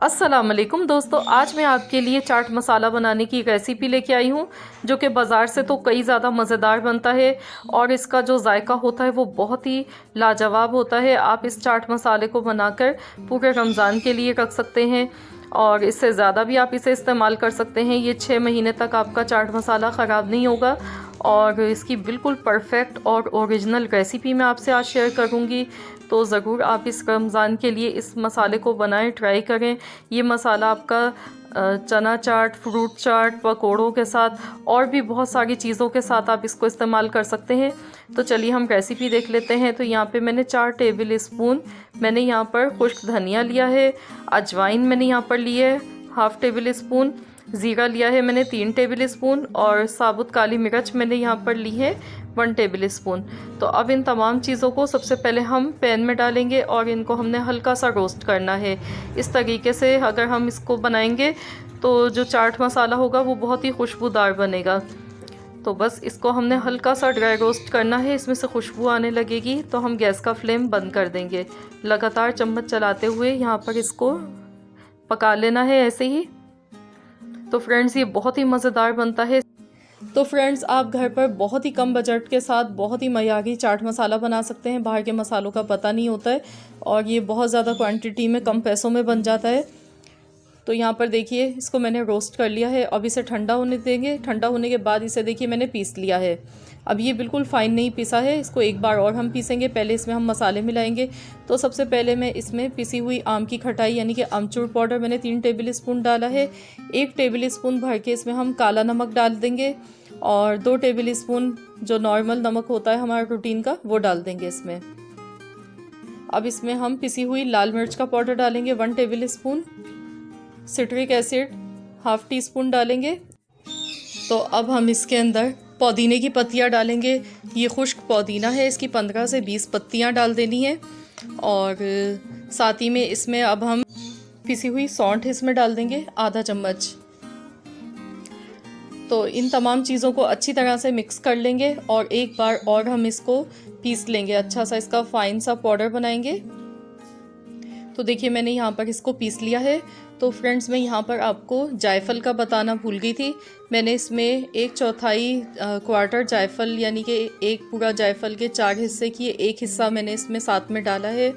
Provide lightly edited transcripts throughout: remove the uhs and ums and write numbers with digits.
अस्सलाम वालेकुम दोस्तों, आज मैं आपके लिए चाट मसाला बनाने की रेसिपी लेके आई हूँ जो कि बाज़ार से तो कई ज़्यादा मज़ेदार बनता है और इसका जो जायका होता है वो बहुत ही लाजवाब होता है। आप इस चाट मसाले को बनाकर पूरे रमज़ान के लिए रख सकते हैं और इससे ज़्यादा भी आप इसे इस्तेमाल कर सकते हैं। ये 6 महीने तक आपका चाट मसाला ख़राब नहीं होगा और इसकी बिल्कुल परफेक्ट और ओरिजिनल रेसिपी मैं आपसे आज शेयर करूँगी। तो ज़रूर आप इस रमज़ान के लिए इस मसाले को बनाएं, ट्राई करें। ये मसाला आपका चना चाट, फ्रूट चाट, पकौड़ों के साथ और भी बहुत सारी चीज़ों के साथ आप इसको इस्तेमाल कर सकते हैं। तो चलिए हम रेसिपी देख लेते हैं। तो यहाँ पे मैंने 4 टेबल स्पून मैंने यहाँ पर खुश्क धनिया लिया है, अजवाइन मैंने यहाँ पर ली है हाफ़ टेबल स्पून, ज़ीरा लिया है मैंने 3 टेबल स्पून और साबुत काली मिर्च मैंने यहाँ पर ली है 1 टेबल स्पून। तो अब इन तमाम चीज़ों को सबसे पहले हम पैन में डालेंगे और इनको हमने हल्का सा रोस्ट करना है। इस तरीके से अगर हम इसको बनाएंगे तो जो चाट मसाला होगा वो बहुत ही खुशबूदार बनेगा। तो बस इसको हमने हल्का सा ड्राई रोस्ट करना है, इसमें से खुशबू आने लगेगी तो हम गैस का फ्लेम बंद कर देंगे। लगातार चम्मच चलाते हुए यहाँ पर इसको पका लेना है ऐसे ही। तो फ्रेंड्स ये बहुत ही मज़ेदार बनता है। तो फ्रेंड्स आप घर पर बहुत ही कम बजट के साथ बहुत ही मयागी चाट मसाला बना सकते हैं। बाहर के मसालों का पता नहीं होता है और ये बहुत ज़्यादा क्वांटिटी में कम पैसों में बन जाता है। तो यहाँ पर देखिए इसको मैंने रोस्ट कर लिया है। अब इसे ठंडा होने देंगे। ठंडा होने के बाद इसे देखिए मैंने पीस लिया है। अब ये बिल्कुल फ़ाइन नहीं पीसा है, इसको एक बार और हम पीसेंगे। पहले इसमें हम मसाले मिलाएंगे। तो सबसे पहले मैं इसमें पिसी हुई आम की खटाई यानी कि अमचूर पाउडर मैंने 3 टेबल स्पून डाला है। 1 टेबल स्पून भर के इसमें हम काला नमक डाल देंगे और 2 टेबल स्पून जो नॉर्मल नमक होता है हमारा रूटीन का वो डाल देंगे इसमें। अब इसमें हम पिसी हुई लाल मिर्च का पाउडर डालेंगे 1 table spoon, citric acid half tea spoon डालेंगे। तो अब हम इसके अंदर पुदीने की पत्तियां डालेंगे। ये खुश्क पुदीना है, इसकी 15 से 20 पत्तियां डाल देनी है। और साथ ही में इसमें अब हम पिसी हुई सौंठ इसमें डाल देंगे आधा चम्मच। तो इन तमाम चीज़ों को अच्छी तरह से मिक्स कर लेंगे और एक बार और हम इसको पीस लेंगे, अच्छा सा इसका फाइन सा पाउडर बनाएंगे। तो देखिए मैंने यहाँ पर इसको पीस लिया है। तो फ्रेंड्स मैं यहाँ पर आपको जायफल का बताना भूल गई थी। मैंने इसमें 1/4 क्वार्टर जायफल यानी कि एक पूरा जायफल के 4 हिस्से किए, 1 हिस्सा मैंने इसमें साथ में डाला है।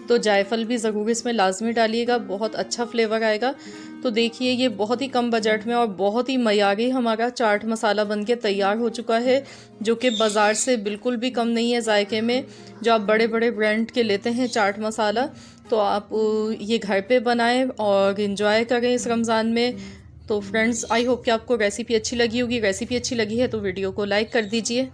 तो जायफल भी ज़रूर इसमें लाजमी डालिएगा, बहुत अच्छा फ्लेवर आएगा। तो देखिए ये बहुत ही कम बजट में और बहुत ही मयारी हमारा चाट मसाला बनके तैयार हो चुका है, जो कि बाज़ार से बिल्कुल भी कम नहीं है जायके में। जो आप बड़े बड़े ब्रांड के लेते हैं चाट मसाला, तो आप ये घर पे बनाएं और इन्जॉय करें इस रमज़ान में। तो फ्रेंड्स आई होप कि आपको रेसिपी अच्छी लगी होगी। रेसिपी अच्छी लगी है तो वीडियो को लाइक कर दीजिए।